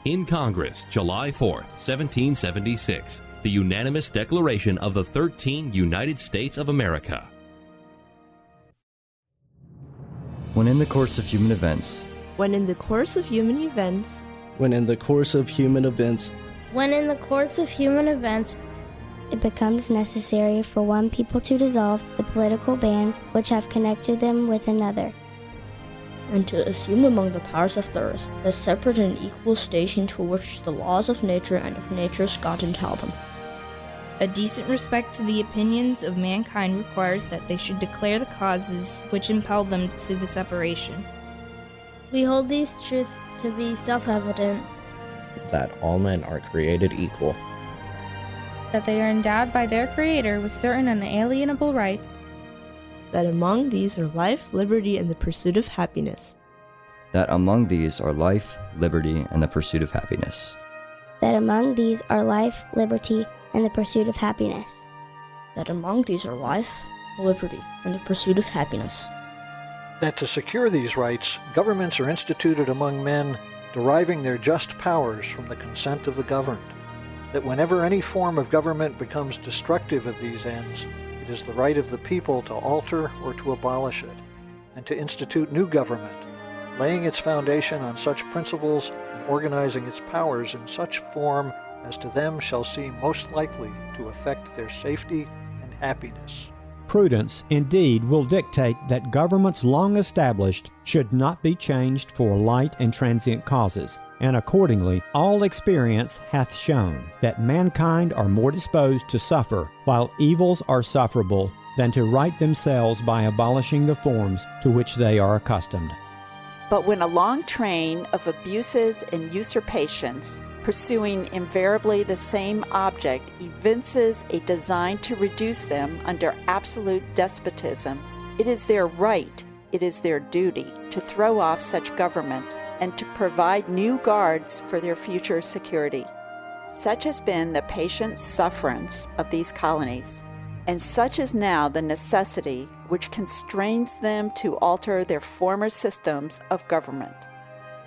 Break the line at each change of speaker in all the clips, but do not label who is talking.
In Congress, July 4, 1776, the unanimous declaration of the 13 United States of America.
When in the course of human events.
When in the course of human events.
When in the course of human events.
When in the course of human events.
It becomes necessary for one people to dissolve the political bands which have connected them with another,
and to assume among the powers of the earth the separate and equal station to which the laws of nature and of nature's God entitle them.
A decent respect to the opinions of mankind requires that they should declare the causes which impel them to the separation.
We hold these truths to be self-evident.
That all men are created equal.
That they are endowed by their Creator with certain unalienable rights.
That among these are life, liberty, and the pursuit of happiness.
That among these are life, liberty, and the pursuit of happiness.
That among these are life, liberty, and the pursuit of happiness.
That among these are life, liberty, and the pursuit of happiness.
That to secure these rights, governments are instituted among men, deriving their just powers from the consent of the governed. That whenever any form of government becomes destructive of these ends, it is the right of the people to alter or to abolish it, and to institute new government, laying its foundation on such principles and organizing its powers in such form as to them shall seem most likely to affect their safety and happiness.
Prudence, indeed, will dictate that governments long established should not be changed for light and transient causes, and accordingly all experience hath shown that mankind are more disposed to suffer while evils are sufferable than to right themselves by abolishing the forms to which they are accustomed.
But when a long train of abuses and usurpations, pursuing invariably the same object, evinces a design to reduce them under absolute despotism, it is their right, it is their duty, to throw off such government and to provide new guards for their future security. Such has been the patient sufferance of these colonies, and such is now the necessity which constrains them to alter their former systems of government.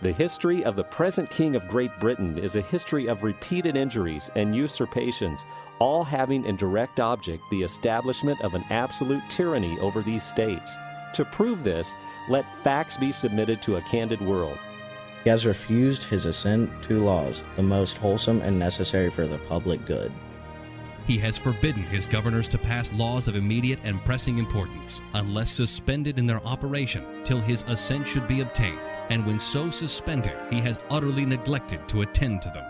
The history of the present King of Great Britain is a history of repeated injuries and usurpations, all having in direct object the establishment of an absolute tyranny over these states. To prove this, let facts be submitted to a candid world.
He has refused his assent to laws, the most wholesome and necessary for the public good.
He has forbidden his governors to pass laws of immediate and pressing importance, unless suspended in their operation, till his assent should be obtained, and when so suspended, he has utterly neglected to attend to them.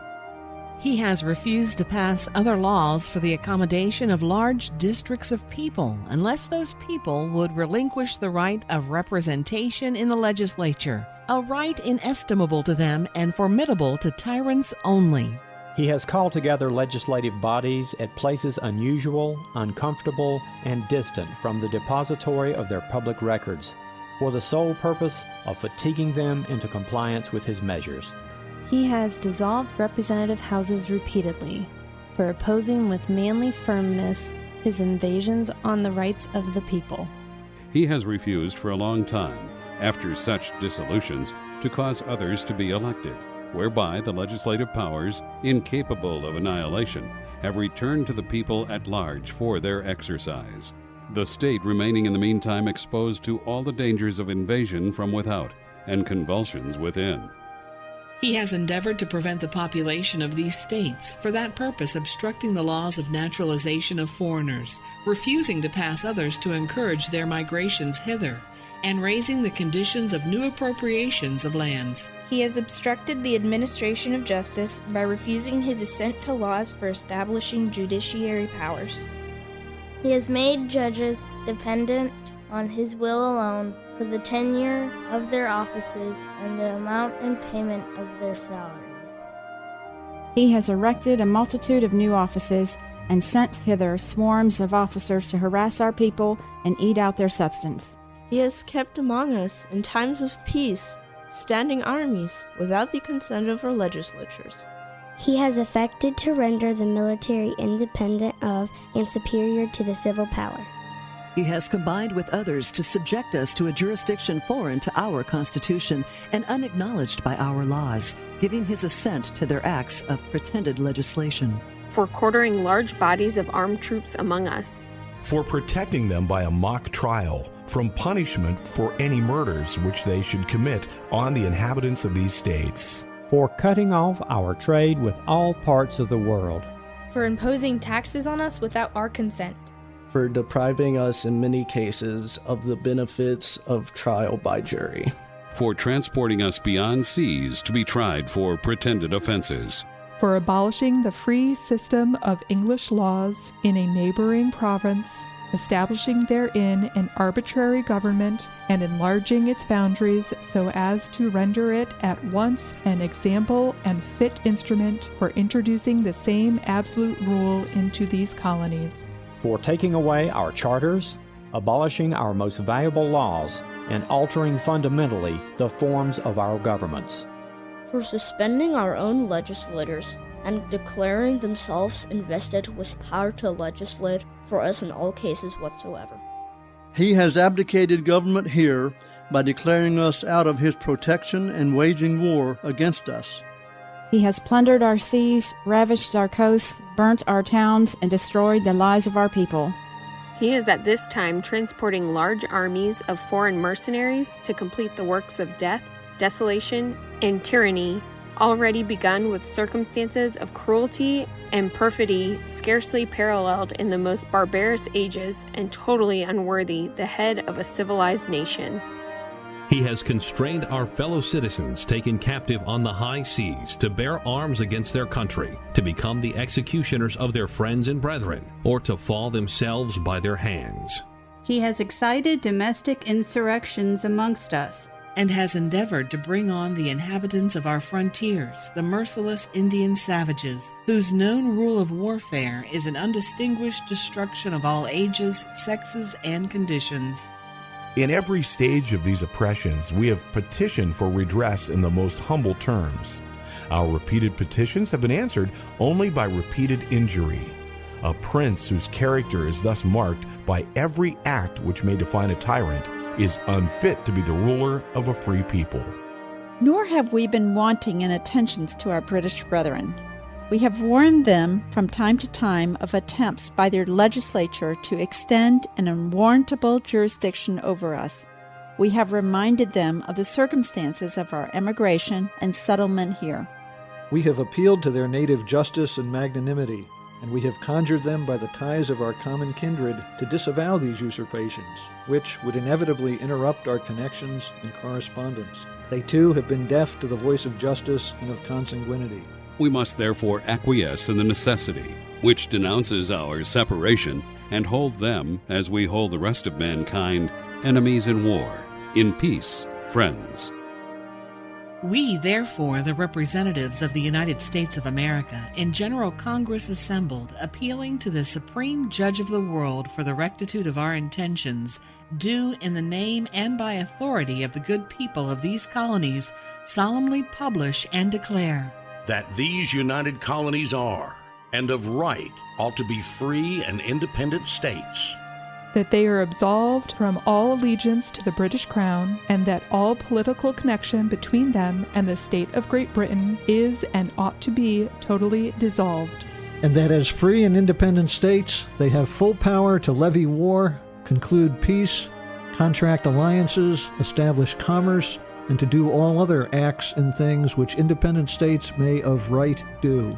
He has refused to pass other laws for the accommodation of large districts of people, unless those people would relinquish the right of representation in the legislature, a right inestimable to them and formidable to tyrants only.
He has called together legislative bodies at places unusual, uncomfortable, and distant from the depository of their public records, for the sole purpose of fatiguing them into compliance with his measures.
He has dissolved representative houses repeatedly, for opposing with manly firmness his invasions on the rights of the people.
He has refused for a long time, after such dissolutions, to cause others to be elected, whereby the legislative powers, incapable of annihilation, have returned to the people at large for their exercise. The state remaining in the meantime exposed to all the dangers of invasion from without and convulsions within.
He has endeavored to prevent the population of these states, for that purpose obstructing the laws of naturalization of foreigners, refusing to pass others to encourage their migrations hither, and raising the conditions of new appropriations of lands.
He has obstructed the administration of justice by refusing his assent to laws for establishing judiciary powers.
He has made judges dependent on his will alone for the tenure of their offices and the amount and payment of their salaries.
He has erected a multitude of new offices and sent hither swarms of officers to harass our people and eat out their substance.
He has kept among us, in times of peace, standing armies without the consent of our legislatures.
He has affected to render the military independent of and superior to the civil power.
He has combined with others to subject us to a jurisdiction foreign to our Constitution and unacknowledged by our laws, giving his assent to their acts of pretended legislation.
For quartering large bodies of armed troops among us.
For protecting them by a mock trial from punishment for any murders which they should commit on the inhabitants of these states.
For cutting off our trade with all parts of the world.
For imposing taxes on us without our consent.
For depriving us in many cases of the benefits of trial by jury.
For transporting us beyond seas to be tried for pretended offenses.
For abolishing the free system of English laws in a neighboring province, establishing therein an arbitrary government and enlarging its boundaries so as to render it at once an example and fit instrument for introducing the same absolute rule into these colonies.
For taking away our charters, abolishing our most valuable laws, and altering fundamentally the forms of our governments.
For suspending our own legislators and declaring themselves invested with power to legislate for us in all cases whatsoever.
He has abdicated government here by declaring us out of his protection and waging war against us.
He has plundered our seas, ravaged our coasts, burnt our towns, and destroyed the lives of our people.
He is at this time transporting large armies of foreign mercenaries to complete the works of death, desolation, and tyranny, already begun with circumstances of cruelty and perfidy scarcely paralleled in the most barbarous ages and totally unworthy the head of a civilized nation.
He has constrained our fellow citizens taken captive on the high seas to bear arms against their country, to become the executioners of their friends and brethren, or to fall themselves by their hands.
He has excited domestic insurrections amongst us,
and has endeavored to bring on the inhabitants of our frontiers, the merciless Indian savages, whose known rule of warfare is an undistinguished destruction of all ages, sexes, and conditions.
In every stage of these oppressions, we have petitioned for redress in the most humble terms. Our repeated petitions have been answered only by repeated injury. A prince whose character is thus marked by every act which may define a tyrant is unfit to be the ruler of a free people.
Nor have we been wanting in attentions to our British brethren. We have warned them from time to time of attempts by their legislature to extend an unwarrantable jurisdiction over us. We have reminded them of the circumstances of our emigration and settlement here.
We have appealed to their native justice and magnanimity, and we have conjured them by the ties of our common kindred to disavow these usurpations, which would inevitably interrupt our connections and correspondence. They too have been deaf to the voice of justice and of consanguinity.
We must therefore acquiesce in the necessity, which denounces our separation, and hold them, as we hold the rest of mankind, enemies in war, in peace, friends.
We, therefore, the representatives of the United States of America, in General Congress assembled, appealing to the Supreme Judge of the world for the rectitude of our intentions, do, in the name and by authority of the good people of these colonies, solemnly publish and declare
that these united colonies are, and of right, ought to be free and independent states.
That they are absolved from all allegiance to the British Crown, and that all political connection between them and the state of Great Britain is and ought to be totally dissolved.
And that as free and independent states, they have full power to levy war, conclude peace, contract alliances, establish commerce, and to do all other acts and things which independent states may of right do.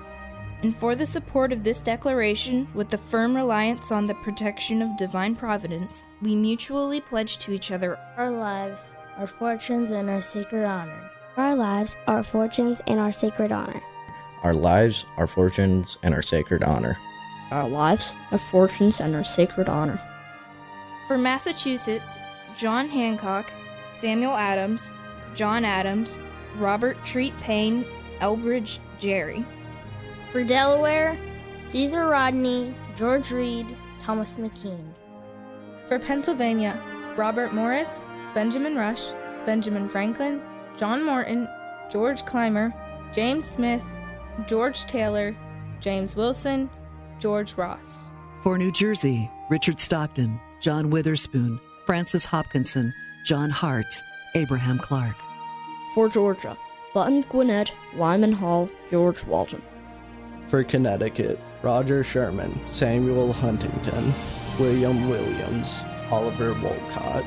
And for the support of this declaration, with the firm reliance on the protection of divine providence, we mutually pledge to each other
our lives, our fortunes, and our sacred honor.
Our lives, our fortunes, and our sacred honor.
Our lives, our fortunes, and our sacred honor.
Our lives, our fortunes, and our sacred honor.
For Massachusetts, John Hancock, Samuel Adams, John Adams, Robert Treat Paine, Elbridge Gerry.
For Delaware, Caesar Rodney, George Reed, Thomas McKean.
For Pennsylvania, Robert Morris, Benjamin Rush, Benjamin Franklin, John Morton, George Clymer, James Smith, George Taylor, James Wilson, George Ross.
For New Jersey, Richard Stockton, John Witherspoon, Francis Hopkinson, John Hart, Abraham Clark.
For Georgia, Button Gwinnett, Lyman Hall, George Walton.
For Connecticut, Roger Sherman, Samuel Huntington, William Williams, Oliver Wolcott.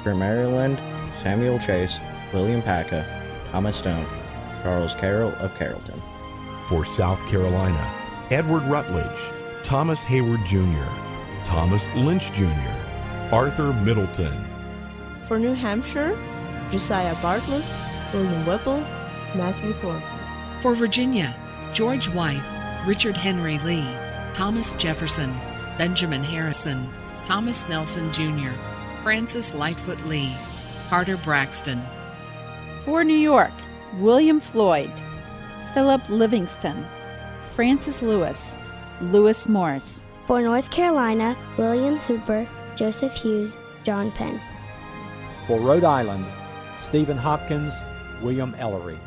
For Maryland, Samuel Chase, William Paca, Thomas Stone, Charles Carroll of Carrollton.
For South Carolina, Edward Rutledge, Thomas Hayward Jr., Thomas Lynch Jr., Arthur Middleton.
For New Hampshire, Josiah Bartlett, William Whipple, Matthew Thornton.
For Virginia, George Wythe, Richard Henry Lee, Thomas Jefferson, Benjamin Harrison, Thomas Nelson Jr., Francis Lightfoot Lee, Carter Braxton.
For New York, William Floyd, Philip Livingston, Francis Lewis, Lewis Morris.
For North Carolina, William Hooper, Joseph Hughes, John Penn.
For Rhode Island, Stephen Hopkins, William Ellery.